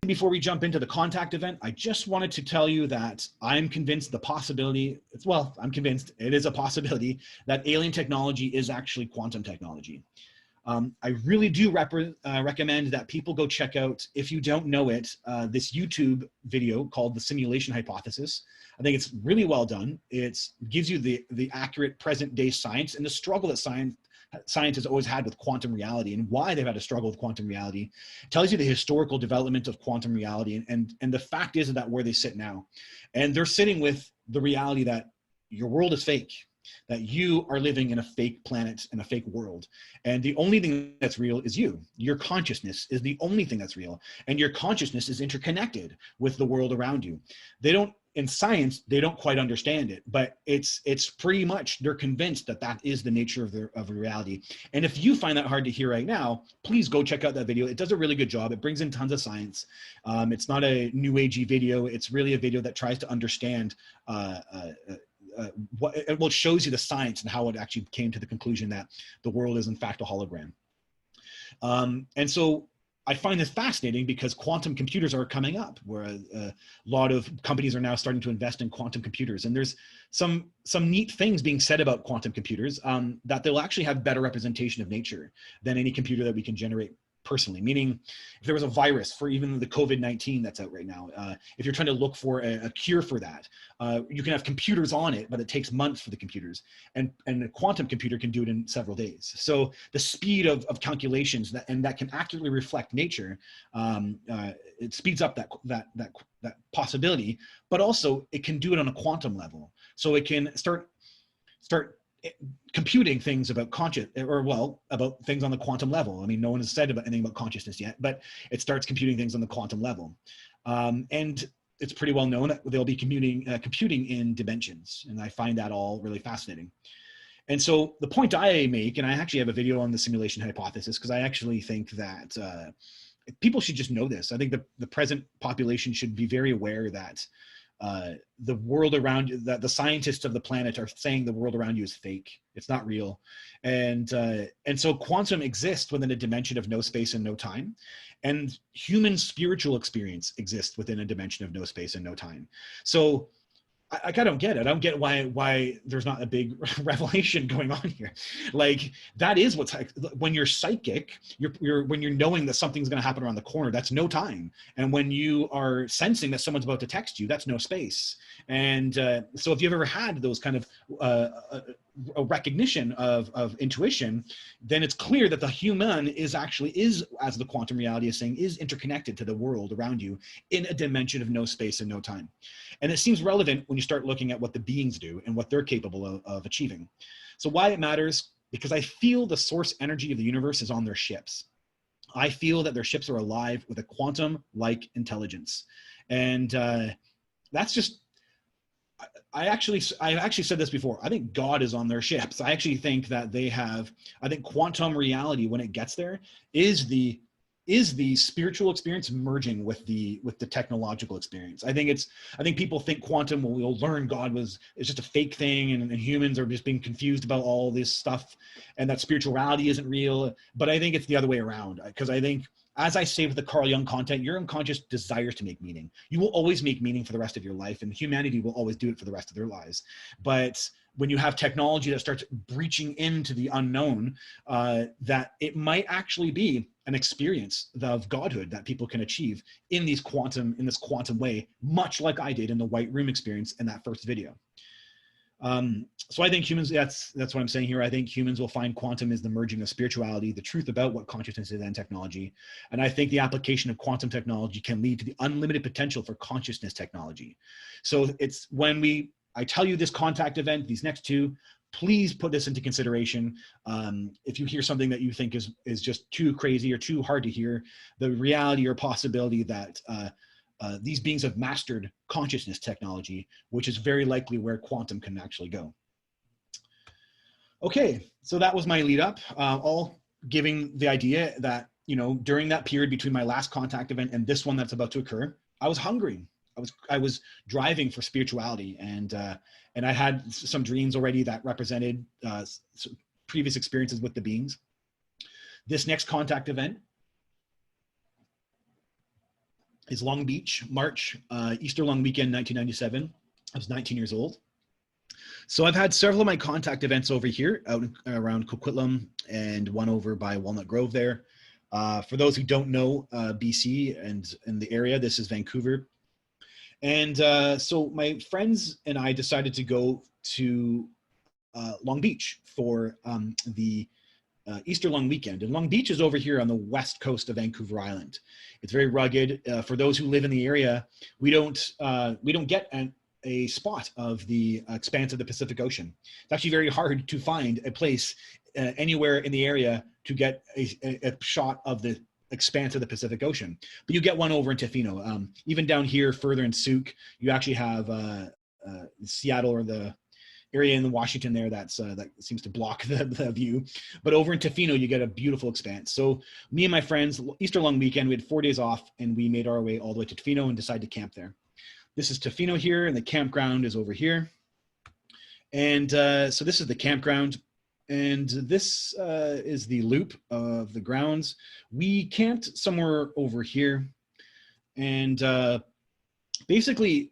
Before we jump into the contact event, I just wanted to tell you that I'm convinced the possibility, well, I'm convinced it is a possibility that alien technology is actually quantum technology. I really do recommend that people go check out, if you don't know it, this YouTube video called The Simulation Hypothesis. I think it's really well done. It gives you the accurate present day science and the struggle that science has always had with quantum reality and why they've had to struggle with quantum reality. It tells you the historical development of quantum reality and the fact is that where they sit now. And they're sitting with the reality that your world is fake, that you are living in a fake planet and a fake world. And the only thing that's real is you. Your consciousness is the only thing that's real. And your consciousness is interconnected with the world around you. In science, they don't quite understand it, but it's pretty much, they're convinced that that is the nature of reality. And if you find that hard to hear right now, please go check out that video. It does a really good job. It brings in tons of science. It's not a new agey video. It's really a video that tries to understand it shows you the science and how it actually came to the conclusion that the world is in fact a hologram. And so I find this fascinating because quantum computers are coming up, where a lot of companies are now starting to invest in quantum computers. And there's some neat things being said about quantum computers, that they'll actually have better representation of nature than any computer that we can generate personally. Meaning, if there was a virus for even the COVID-19 that's out right now, if you're trying to look for a cure for that, you can have computers on it, but it takes months for the computers. And a quantum computer can do it in several days. So the speed of calculations that can accurately reflect nature, it speeds up that possibility, but also it can do it on a quantum level. So it can start computing things about about things on the quantum level. I mean, no one has said anything about consciousness yet, but it starts computing things on the quantum level. And it's pretty well known that they'll be computing in dimensions. And I find that all really fascinating. And so the point I make, and I actually have a video on the simulation hypothesis, because I actually think that people should just know this. I think the present population should be very aware that the world around you, that the scientists of the planet are saying the world around you is fake. It's not real. And so quantum exists within a dimension of no space and no time. And human spiritual experience exists within a dimension of no space and no time. So I don't get it. I don't get why there's not a big revelation going on here. Like, that is what's, when you're psychic, when you're knowing that something's going to happen around the corner, that's no time. And when you are sensing that someone's about to text you, that's no space. And so if you've ever had those kind of a recognition of intuition, then it's clear that the human is, as the quantum reality is saying, is interconnected to the world around you in a dimension of no space and no time. And it seems relevant when you start looking at what the beings do and what they're capable of achieving. So why it matters? Because I feel the source energy of the universe is on their ships. I feel that their ships are alive with a quantum-like intelligence. And that's just, I've actually said this before. I think God is on their ships. I actually think that I think quantum reality, when it gets there, is the spiritual experience merging with the technological experience. I think people think quantum, we'll learn God is just a fake thing, and humans are just being confused about all this stuff, and that spirituality isn't real. But I think it's the other way around, because I think, as I say with the Carl Jung content, your unconscious desires to make meaning. You will always make meaning for the rest of your life, and humanity will always do it for the rest of their lives. But when you have technology that starts breaching into the unknown, that it might actually be an experience of godhood that people can achieve in this quantum way, much like I did in the White Room experience in that first video. So I think humans, that's what I'm saying here. I think humans will find quantum is the merging of spirituality, the truth about what consciousness is, and technology. And I think the application of quantum technology can lead to the unlimited potential for consciousness technology. So it's when I tell you this contact event, these next two, please put this into consideration. If you hear something that you think is just too crazy or too hard to hear, the reality or possibility that these beings have mastered consciousness technology, which is very likely where quantum can actually go. Okay, so that was my lead up, all giving the idea that, during that period between my last contact event and this one that's about to occur, I was hungry. I was driving for spirituality, and I had some dreams already that represented previous experiences with the beings. This next contact event is Long Beach, March, Easter long weekend, 1997. I was 19 years old. So I've had several of my contact events over here out around Coquitlam and one over by Walnut Grove there. For those who don't know BC and in the area, this is Vancouver. And so my friends and I decided to go to Long Beach for the Easter long weekend. And Long Beach is over here on the west coast of Vancouver Island. It's very rugged. For those who live in the area, we don't get a spot of the expanse of the Pacific Ocean. It's actually very hard to find a place anywhere in the area to get a shot of the expanse of the Pacific Ocean. But you get one over in Tofino. Even down here further in Souk, you actually have Seattle, or the area in Washington there that seems to block the view. But over in Tofino, you get a beautiful expanse. So me and my friends, Easter long weekend, we had 4 days off, and we made our way all the way to Tofino and decided to camp there. This is Tofino here, and the campground is over here. And so this is the campground, and this is the loop of the grounds. We camped somewhere over here, and basically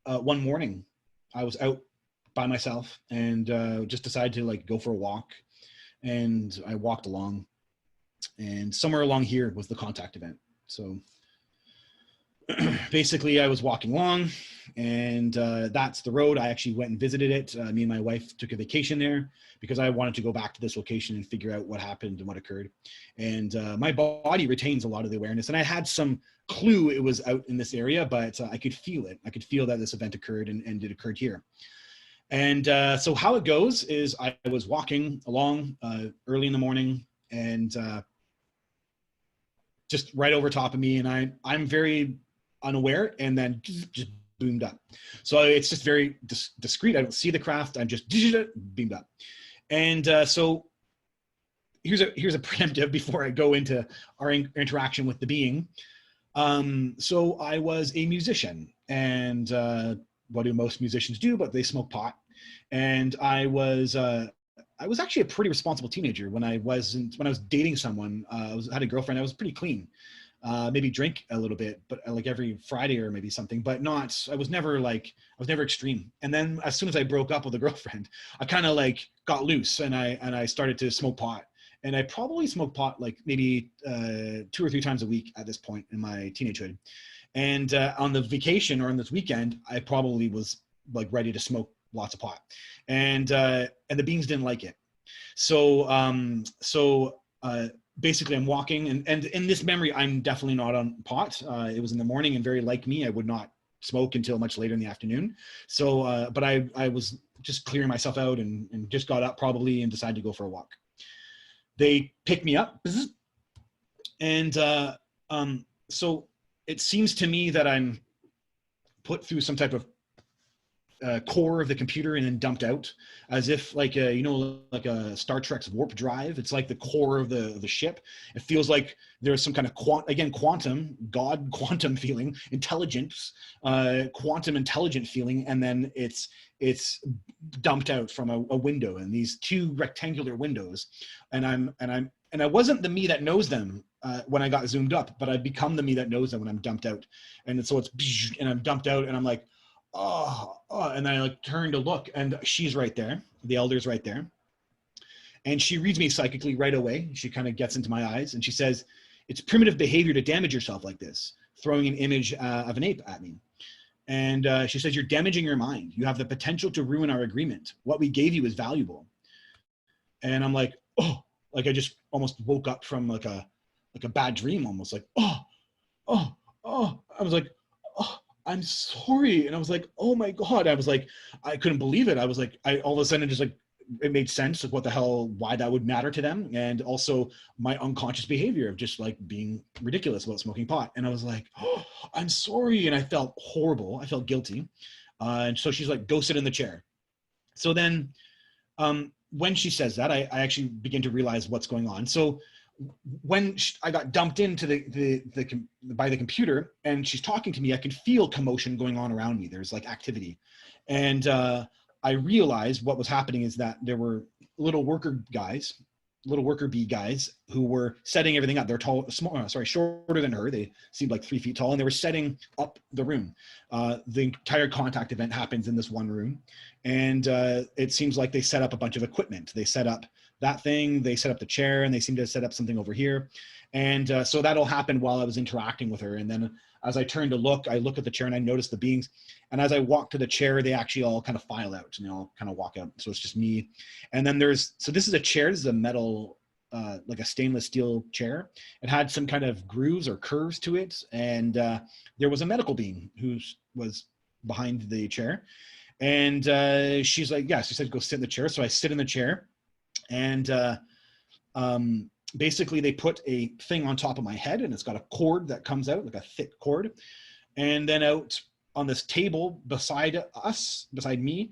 one morning I was out by myself and just decided to like go for a walk, and I walked along, and somewhere along here was the contact event. So basically I was walking along, and that's the road. I actually went and visited it. Me and my wife took a vacation there because I wanted to go back to this location and figure out what happened and what occurred. And my body retains a lot of the awareness, and I had some clue it was out in this area, but I could feel it. I could feel that this event occurred, and it occurred here. And so how it goes is I was walking along early in the morning, and just right over top of me, and I'm very unaware, and then just boomed up. So it's just very discreet. I don't see the craft. I'm just beamed up. And so here's a preemptive before I go into our interaction with the being. So I was a musician, and what do most musicians do? But they smoke pot. And I was actually a pretty responsible teenager when I was dating someone. I had a girlfriend. I was pretty clean. Maybe drink a little bit, but like every Friday or maybe something, but I was never extreme. And then as soon as I broke up with a girlfriend, I kind of like got loose, and I started to smoke pot. And I probably smoked pot like maybe 2 or 3 times a week at this point in my teenagehood. And on the vacation or on this weekend, I probably was like ready to smoke lots of pot. And the beings didn't like it. So basically I'm walking, and in this memory, I'm definitely not on pot. It was in the morning, and very like me, I would not smoke until much later in the afternoon. So, but I was just clearing myself out, and just got up probably and decided to go for a walk. They picked me up, and so it seems to me that I'm put through some type of core of the computer and then dumped out, as if like like a Star Trek's warp drive. It's like the core of the ship. It feels like there's some kind of quantum feeling, intelligence, quantum intelligent feeling, and then it's dumped out from a window, and these 2 rectangular windows, and I wasn't the me that knows them when I got zoomed up, but I've become the me that knows them when I'm dumped out. And so and I'm dumped out, and I'm like, oh, and I like turn to look, and she's right there. The elder's right there. And she reads me psychically right away. She kind of gets into my eyes, and she says, "It's primitive behavior to damage yourself like this," throwing an image of an ape at me. And she says, "You're damaging your mind. You have the potential to ruin our agreement. What we gave you is valuable." And I'm like, oh, like I just almost woke up from like a bad dream, almost like, oh. I was like, oh, I'm sorry. And I was like, oh my God. I was like, I couldn't believe it. I was like, all of a sudden just like, it made sense of what the hell, why that would matter to them. And also my unconscious behavior of just like being ridiculous about smoking pot. And I was like, oh, I'm sorry. And I felt horrible. I felt guilty. And so she's like, go sit in the chair. So then when she says that, I actually begin to realize what's going on. So when I got dumped into by the computer, and she's talking to me, I could feel commotion going on around me. There's like activity. And I realized what was happening is that there were little worker guys, little worker bee guys who were setting everything up. They're tall, small, shorter than her. They seemed like 3 feet tall, and they were setting up the room. The entire contact event happens in this one room, and it seems like they set up a bunch of equipment. They set up that thing, they set up the chair, and they seem to set up something over here. And so that all happened while I was interacting with her. And then as I turned to look, I look at the chair and I noticed the beings. And as I walk to the chair, they actually all kind of file out and they all kind of walk out. So it's just me. And then so this is a chair. This is a metal, like a stainless steel chair. It had some kind of grooves or curves to it. And there was a medical being who was behind the chair. And she's like, yeah, she said, go sit in the chair. So I sit in the chair, and basically they put a thing on top of my head, and it's got a cord that comes out, like a thick cord. And then out on this table beside me,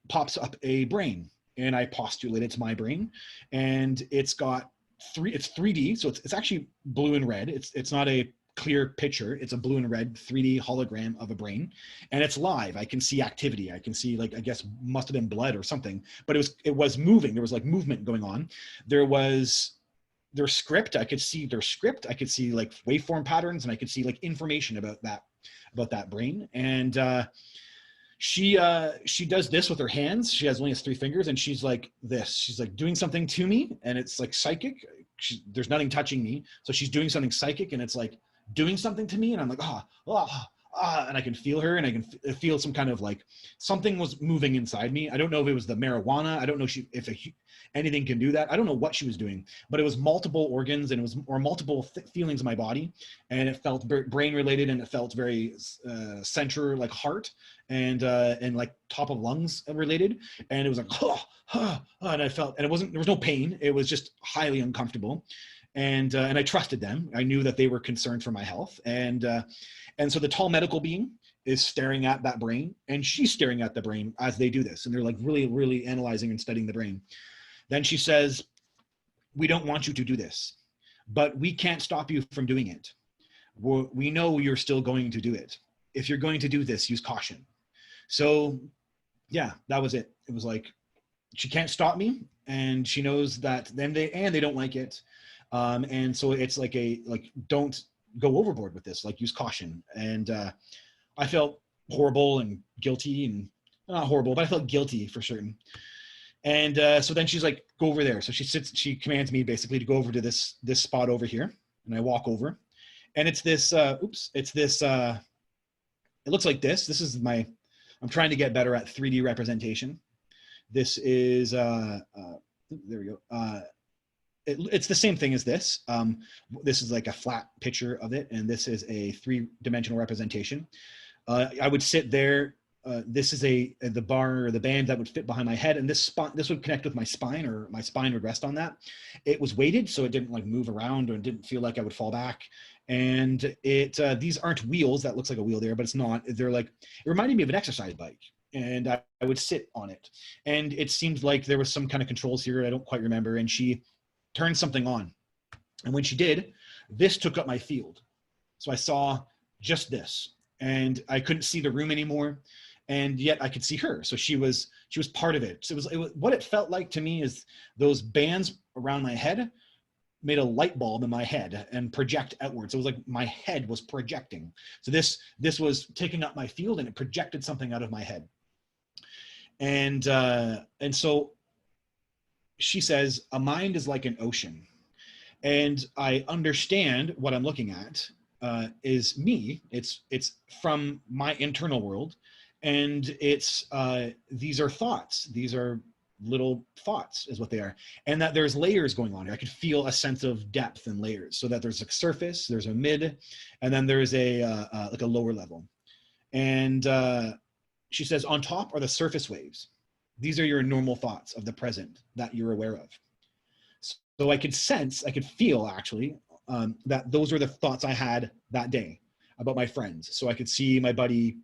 pops up a brain, and I postulate it's my brain. And it's 3D. So it's actually blue and red. It's not a clear picture. It's a blue and red 3D hologram of a brain, and it's live. I can see activity. I can see, like, I guess must have been blood or something, but it was moving. There was like movement going on. There was their script. I could see their script. I could see like waveform patterns, and I could see like information about that brain. And she does this with her hands. She only has 3 fingers, and she's like this. She's like doing something to me, and it's like psychic. There's nothing touching me, so she's doing something psychic, and it's like doing something to me, and I'm like, and I can feel her, and I can feel some kind of like something was moving inside me. I don't know if it was the marijuana. I don't know if anything can do that. I don't know what she was doing, but it was multiple organs, and it was or multiple feelings in my body, and it felt brain related, and it felt very center, like heart, and like top of lungs related, and it was like and I felt, and there was no pain. It was just highly uncomfortable. And I trusted them. I knew that they were concerned for my health. And so the tall medical being is staring at that brain, and she's staring at the brain as they do this. And they're like really, really analyzing and studying the brain. Then she says, we don't want you to do this, but we can't stop you from doing it. We know you're still going to do it. If you're going to do this, use caution. So yeah, that was it. It was like, she can't stop me, and she knows that they don't like it. And so it's like don't go overboard with this, like use caution. And I felt horrible and guilty, and not horrible, but I felt guilty for certain. And so then she's like, go over there. So she commands me basically to go over to this spot over here, and I walk over, and it's this, it looks like this. This is I'm trying to get better at 3D representation. This is, there we go. It's the same thing as this. This is like a flat picture of it, and this is a 3-dimensional representation. I would sit there. This is the bar or the band that would fit behind my head, and this would connect with my spine, or my spine would rest on that. It was weighted, so it didn't like move around, or it didn't feel like I would fall back. And these aren't wheels. That looks like a wheel there, but it's not. They're like, it reminded me of an exercise bike. And I would sit on it, and it seemed like there was some kind of controls here. I don't quite remember. And she turned something on, and when she did, this took up my field. So I saw just this, and I couldn't see the room anymore, and yet I could see her. So she was part of it. So it was what it felt like to me is those bands around my head made a light bulb in my head and project outwards. It was like my head was projecting. So this was taking up my field, and it projected something out of my head. And so she says, a mind is like an ocean. And I understand what I'm looking at is me. It's from my internal world. And these are thoughts. These are little thoughts is what they are. And that there's layers going on here. I could feel a sense of depth and layers. So that there's a surface, there's a mid, and then there's like a lower level. And she says, on top are the surface waves. These are your normal thoughts of the present that you're aware of. So I could feel actually that those are the thoughts I had that day about my friends. So I could see my buddy,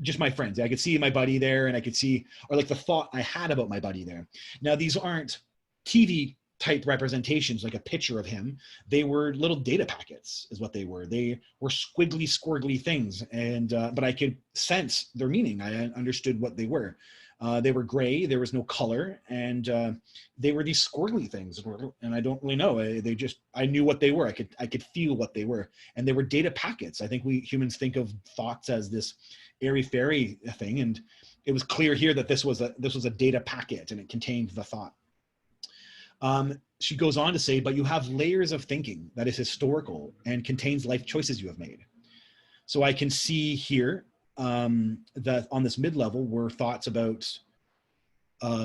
just my friends. I could see my buddy there, and I could see, or like the thought I had about my buddy there. Now, these aren't TV type representations, like a picture of him. They were little data packets is what they were. They were squiggly things. And, but I could sense their meaning. I understood what they were. They were gray, there was no color, and they were these squirrely things, and I don't really know. I knew what they were. I could feel what they were, and they were data packets. I think we humans think of thoughts as this airy-fairy thing, and it was clear here that this was a data packet, and it contained the thought. She goes on to say, but you have layers of thinking that is historical and contains life choices you have made. So I can see here that on this mid-level were thoughts about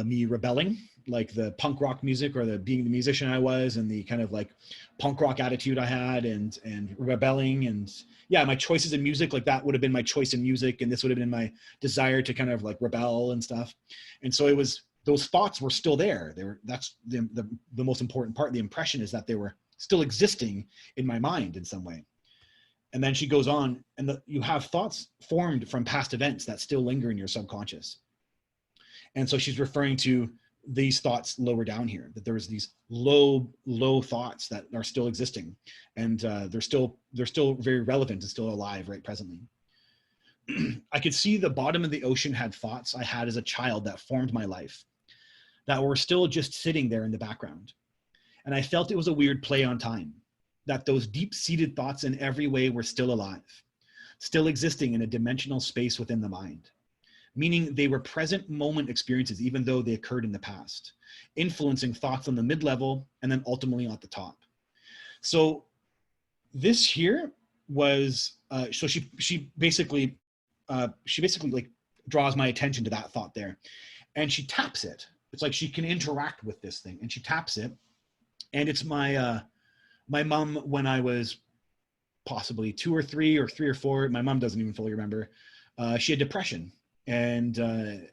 me rebelling, like the punk rock music, or being the musician I was, and the kind of like punk rock attitude I had, and rebelling, and yeah, my choices in music, like that would have been my choice in music, and this would have been my desire to kind of like rebel and stuff. And so it was, those thoughts were still there. That's the most important part. The impression is that they were still existing in my mind in some way. And then she goes on, and you have thoughts formed from past events that still linger in your subconscious. And so she's referring to these thoughts lower down here, that there's these low thoughts that are still existing, and they're still very relevant and still alive right presently. I could see the bottom of the ocean had thoughts I had as a child that formed my life, that were still just sitting there in the background. And I felt it was a weird play on time, that those deep-seated thoughts in every way were still alive, still existing in a dimensional space within the mind, meaning they were present moment experiences, even though they occurred in the past, influencing thoughts on the mid-level and then ultimately at the top. So this here was, so she basically like draws my attention to that thought there, and she taps it. It's like she can interact with this thing, and she taps it, and it's my mom when I was possibly 2 or 3 or 3 or 4. My mom doesn't even fully remember. She had depression, and the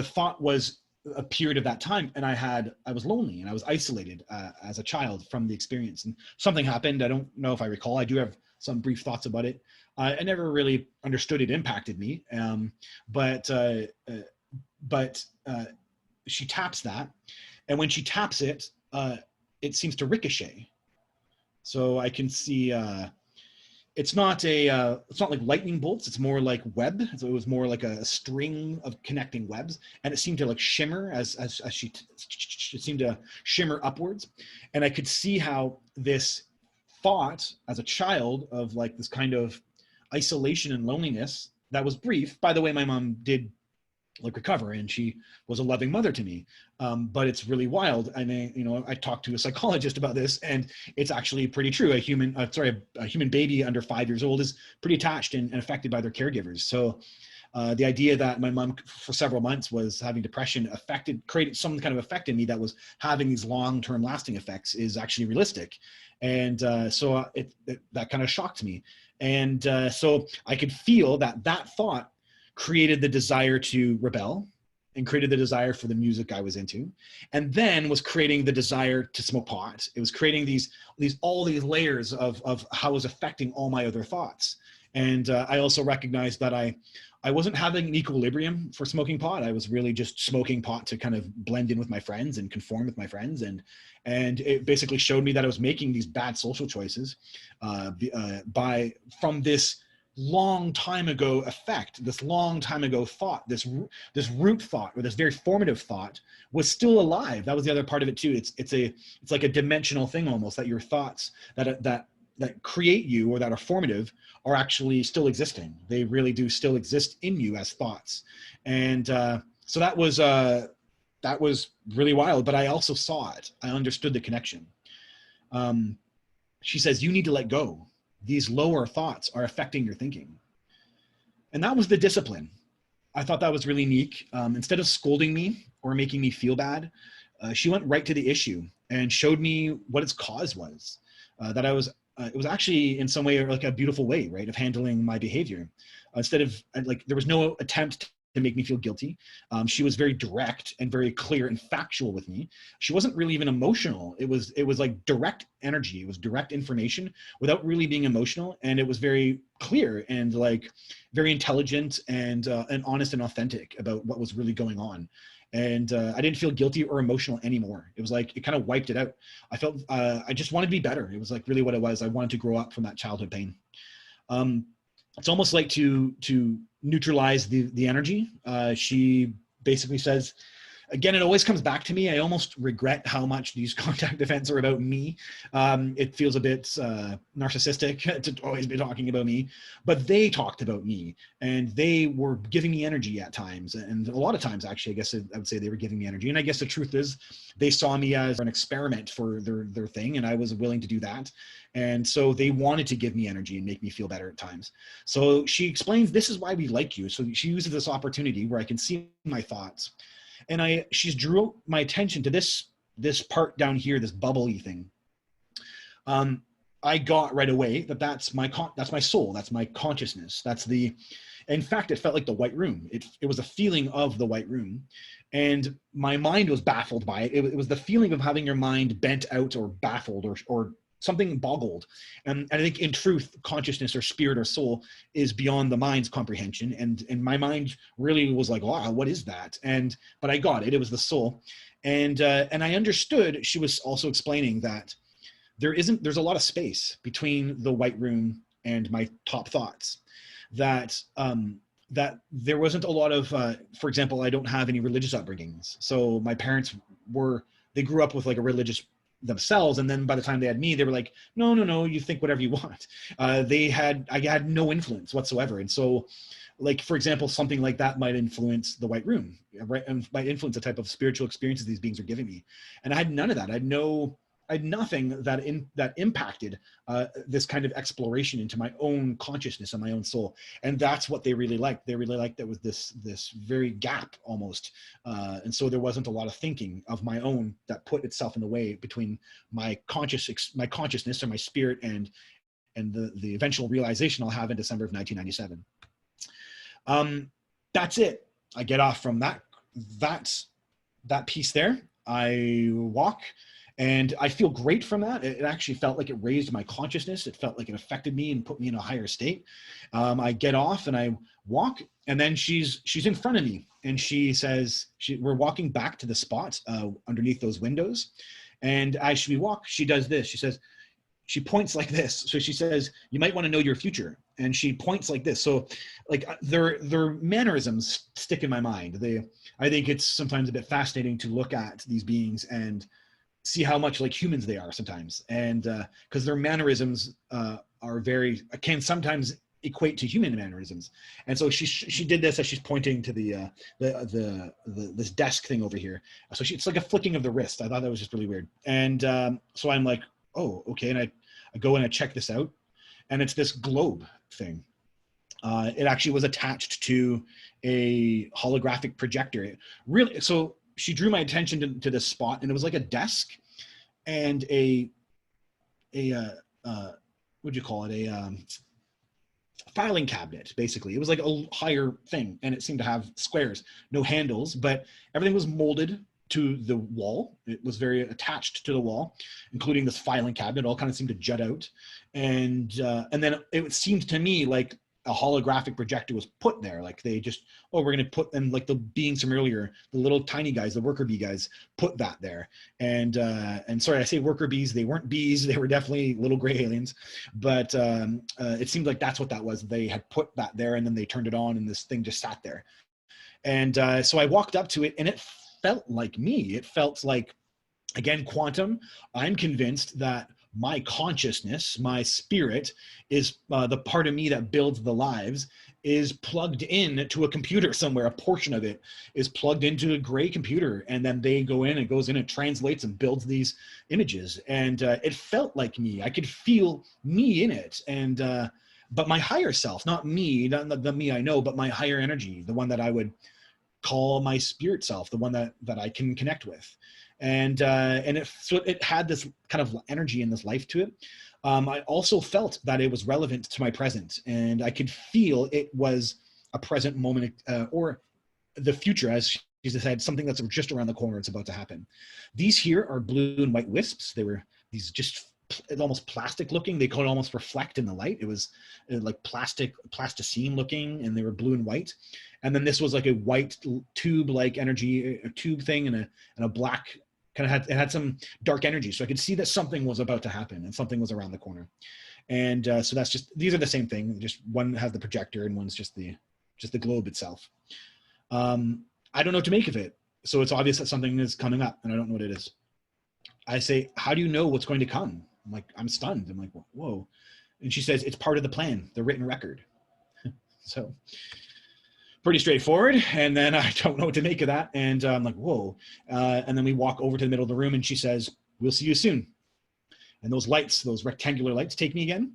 thought was a period of that time, and I was lonely and I was isolated as a child from the experience, and something happened. I don't know if I recall. I do have some brief thoughts about it. I never really understood it impacted me, but she taps that, and when she taps it, it seems to ricochet. So I can see it's not like lightning bolts. It's more like web. So it was more like a string of connecting webs, and it seemed to like shimmer as it seemed to shimmer upwards. And I could see how this thought as a child of like this kind of isolation and loneliness that was brief. By the way, my mom did like recover, and she was a loving mother to me, but it's really wild. I mean, I talked to a psychologist about this, and it's actually pretty true. A human baby under 5 years old is pretty attached and affected by their caregivers. So the idea that my mom for several months was having depression created some kind of effect in me that was having these long-term lasting effects is actually realistic. And so that kind of shocked me. And so I could feel that thought created the desire to rebel, and created the desire for the music I was into, and then was creating the desire to smoke pot. It was creating all these layers of how it was affecting all my other thoughts. And I also recognized that I wasn't having an equilibrium for smoking pot. I was really just smoking pot to kind of blend in with my friends and conform with my friends. And it basically showed me that I was making these bad social choices from this long time ago effect, this long time ago thought, this root thought, or this very formative thought was still alive. That was the other part of it too. It's like a dimensional thing almost, that your thoughts that create you or that are formative are actually still existing. They really do still exist in you as thoughts. And so that was really wild, but I also saw it. I understood the connection. She says, you need to let go. These lower thoughts are affecting your thinking. And that was the discipline. I thought that was really unique. Instead of scolding me or making me feel bad, she went right to the issue and showed me what its cause was. It was actually in some way like a beautiful way, right, of handling my behavior. Instead of there was no attempt to make me feel guilty. She was very direct and very clear and factual with me. She wasn't really even emotional. It was like direct energy. It was direct information without really being emotional. And it was very clear and like very intelligent and honest and authentic about what was really going on. And I didn't feel guilty or emotional anymore. It was like, it kind of wiped it out. I felt, I just wanted to be better. It was like really what it was. I wanted to grow up from that childhood pain. It's almost like to neutralize the energy. She basically says, again, it always comes back to me. I almost regret how much these contact events are about me. It feels a bit narcissistic to always be talking about me, but they talked about me, and they were giving me energy at times. And a lot of times, actually, I guess I would say they were giving me energy. And I guess the truth is they saw me as an experiment for their thing, and I was willing to do that. And so they wanted to give me energy and make me feel better at times. So she explains, this is why we like you. So she uses this opportunity where I can see my thoughts. And she's drew my attention to this part down here, this bubbly thing. I got right away that's my soul, that's my consciousness. In fact, it felt like the white room. It was a feeling of the white room, and my mind was baffled by it. It was the feeling of having your mind bent out or baffled or something boggled. And I think in truth, consciousness or spirit or soul is beyond the mind's comprehension. And my mind really was like, wow, what is that? But I got it. It was the soul. And I understood. She was also explaining that there's a lot of space between the white room and my top thoughts, that there wasn't a lot of, for example, I don't have any religious upbringings. So my parents they grew up with like a religious themselves, and then by the time they had me, they were like, no, you think whatever you want. I had no influence whatsoever. And so, like, for example, something like that might influence the white room, right? And might influence the type of spiritual experiences these beings are giving me. And I had none of that. I had nothing that impacted this kind of exploration into my own consciousness and my own soul. And that's what they really liked. They really liked that was this very gap almost. And so there wasn't a lot of thinking of my own that put itself in the way between my consciousness or my spirit and the eventual realization I'll have in December of 1997. That's it. I get off from that piece there. I walk. And I feel great from that. It actually felt like it raised my consciousness. It felt like it affected me and put me in a higher state. I get off and I walk, and then she's in front of me, and she says, we're walking back to the spot underneath those windows. And as we walk, she does this. She points like this. So she says, you might want to know your future. And she points like this. So like their mannerisms stick in my mind. I think it's sometimes a bit fascinating to look at these beings and see how much like humans they are sometimes. And because their mannerisms can sometimes equate to human mannerisms. And so she did this as she's pointing to this desk thing over here. So it's like a flicking of the wrist. I thought that was just really weird. And so I'm like, oh, okay. And I go and I check this out, and it's this globe thing. It actually was attached to a holographic projector. So she drew my attention to this spot, and it was like a desk and a what'd you call it? A filing cabinet, basically. It was like a higher thing, and it seemed to have squares, no handles, but everything was molded to the wall. It was very attached to the wall, including this filing cabinet. It all kind of seemed to jut out. And then it seemed to me like a holographic projector was put there. Like they just, we're going to put them, like the beings from earlier, the little tiny guys, the worker bee guys, put that there. And sorry, I say worker bees, they weren't bees. They were definitely little gray aliens, but it seemed like that's what that was. They had put that there, and then they turned it on, and this thing just sat there. And so I walked up to it, and it felt like me. It felt like, again, quantum. I'm convinced that my consciousness, my spirit, is the part of me that builds the lives, is plugged in to a computer somewhere. A portion of it is plugged into a gray computer, and then they go in, it goes in, it translates and builds these images. And it felt like me. I could feel me in it. And but my higher self, not me, not the me I know, but my higher energy, the one that I would call my spirit self, the one that I can connect with. And it had this kind of energy and this life to it. I also felt that it was relevant to my present, and I could feel it was a present moment or the future, as she said, something that's just around the corner. It's about to happen. These here are blue and white wisps. They were these just almost plastic looking. They could almost reflect in the light. It was like plasticine looking, and they were blue and white. And then this was like a white tube-like energy, a tube thing, and a black kind of it had some dark energy. So I could see that something was about to happen and something was around the corner. And so that's just, these are the same thing. Just one has the projector and one's just the just the globe itself. I don't know what to make of it. So it's obvious that something is coming up and I don't know what it is. I say, how do you know what's going to come? I'm like, I'm stunned. I'm like, whoa. And she says, it's part of the plan, the written record. So pretty straightforward. And then I don't know what to make of that. And I'm like, whoa. And then we walk over to the middle of the room and she says, we'll see you soon. And those lights, those rectangular lights, take me again.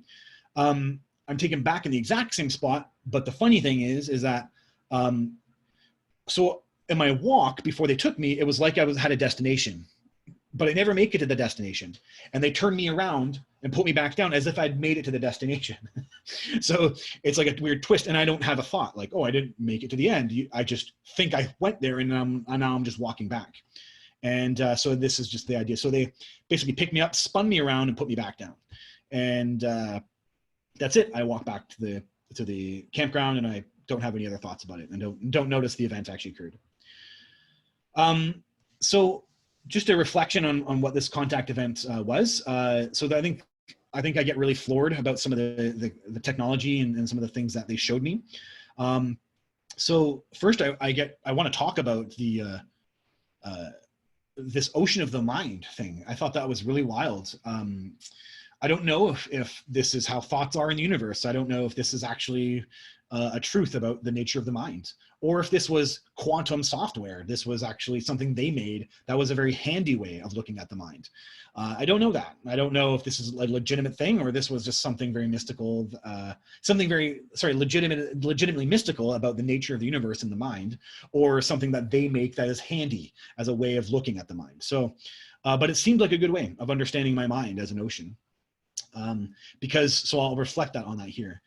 I'm taken back in the exact same spot. But the funny thing is that, so in my walk before they took me, it was like I had a destination, but I never make it to the destination. And they turned me around and put me back down as if I'd made it to the destination. So it's like a weird twist. And I don't have a thought like, oh, I didn't make it to the end. I just think I went there and now I'm just walking back. And so this is just the idea. So they basically picked me up, spun me around and put me back down. And that's it. I walk back to the campground and I don't have any other thoughts about it and don't notice the event actually occurred. So just a reflection on what this contact event was. So I think I get really floored about some of the technology and some of the things that they showed me. So first I want to talk about the this ocean of the mind thing. I thought that was really wild. I don't know if this is how thoughts are in the universe. I don't know if this is actually a truth about the nature of the mind, or if this was quantum software. This was actually something they made that was a very handy way of looking at the mind. I don't know that. I don't know if this is a legitimate thing or this was just something very mystical, legitimately mystical about the nature of the universe and the mind, or something that they make that is handy as a way of looking at the mind. So, but it seemed like a good way of understanding my mind as an ocean. So I'll reflect on that here.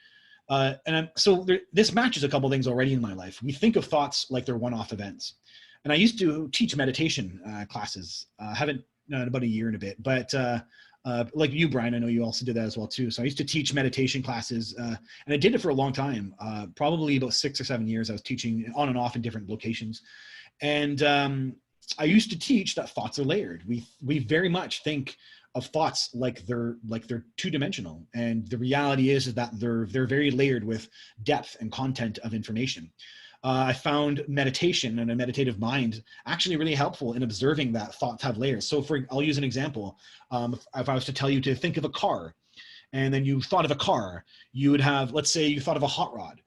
This matches a couple things already in my life. We think of thoughts like they're one-off events. And I used to teach meditation classes. I haven't in about a year and a bit, but like you, Brian, I know you also did that as well too. So I used to teach meditation classes and I did it for a long time, probably about 6 or 7 years. I was teaching on and off in different locations. And I used to teach that thoughts are layered. We very much think of thoughts like they're two-dimensional, and the reality is that they're very layered with depth and content of information. I found meditation and a meditative mind actually really helpful in observing that thoughts have layers. So I'll use an example. If I was to tell you to think of a car, and then you thought of a car, you would have, let's say you thought of a hot rod.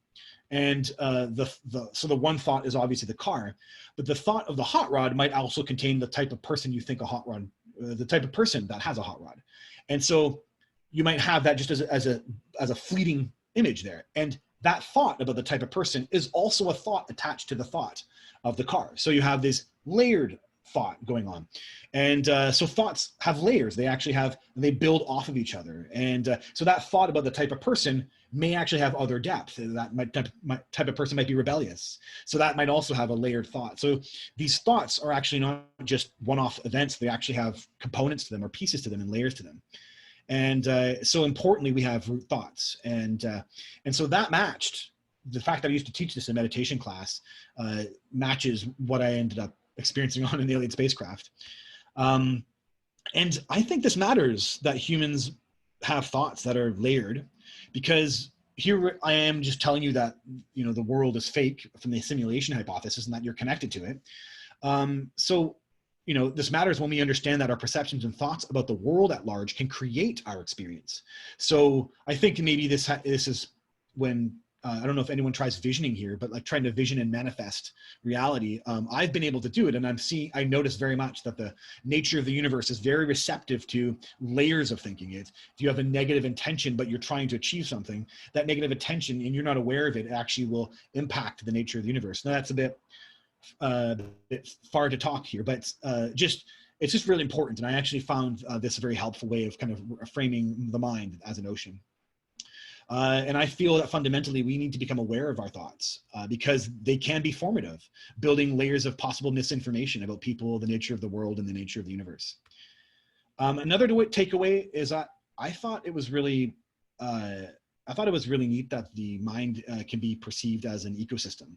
And so the one thought is obviously the car, but the thought of the hot rod might also contain the type of person you think a hot rod, the type of person that has a hot rod. And so you might have that just as a fleeting image there. And that thought about the type of person is also a thought attached to the thought of the car. So you have this layered thought going on. And so thoughts have layers. They build off of each other. And so that thought about the type of person may actually have other depth. That type of person might be rebellious. So that might also have a layered thought. So these thoughts are actually not just one-off events. They actually have components to them or pieces to them and layers to them. And so importantly, we have root thoughts. And so that matched the fact that I used to teach this in meditation class matches what I ended up experiencing on an alien spacecraft. And I think this matters, that humans have thoughts that are layered, because here I am just telling you that, the world is fake from the simulation hypothesis and that you're connected to it. So this matters when we understand that our perceptions and thoughts about the world at large can create our experience. So I think maybe this is when, I don't know if anyone tries visioning here, but like trying to vision and manifest reality. I've been able to do it, and I notice very much that the nature of the universe is very receptive to layers of thinking. If you have a negative intention, but you're trying to achieve something, that negative intention, and you're not aware of it, actually will impact the nature of the universe. Now that's a bit far to talk here, but it's just really important. And I actually found this a very helpful way of kind of framing the mind as an ocean. And I feel that fundamentally we need to become aware of our thoughts because they can be formative, building layers of possible misinformation about people, the nature of the world, and the nature of the universe. Another takeaway is that I thought it was really neat that the mind can be perceived as an ecosystem.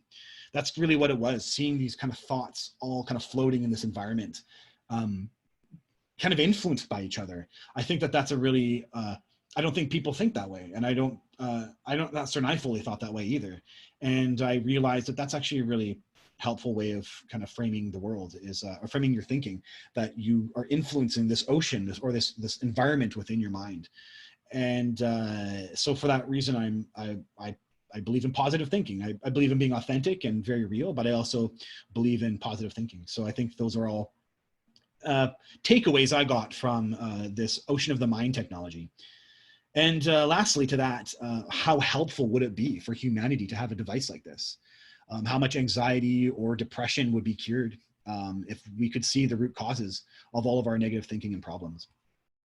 That's really what it was, seeing these kind of thoughts all kind of floating in this environment, kind of influenced by each other. I think that that's a really I don't think people think that way, and not certain I fully thought that way either. And I realized that that's actually a really helpful way of kind of framing the world, is or framing your thinking, that you are influencing this ocean, this environment within your mind. And so for that reason, I believe in positive thinking. I believe in being authentic and very real, but I also believe in positive thinking. So I think those are all takeaways I got from this ocean of the mind technology. And lastly to that, how helpful would it be for humanity to have a device like this? How much anxiety or depression would be cured if we could see the root causes of all of our negative thinking and problems?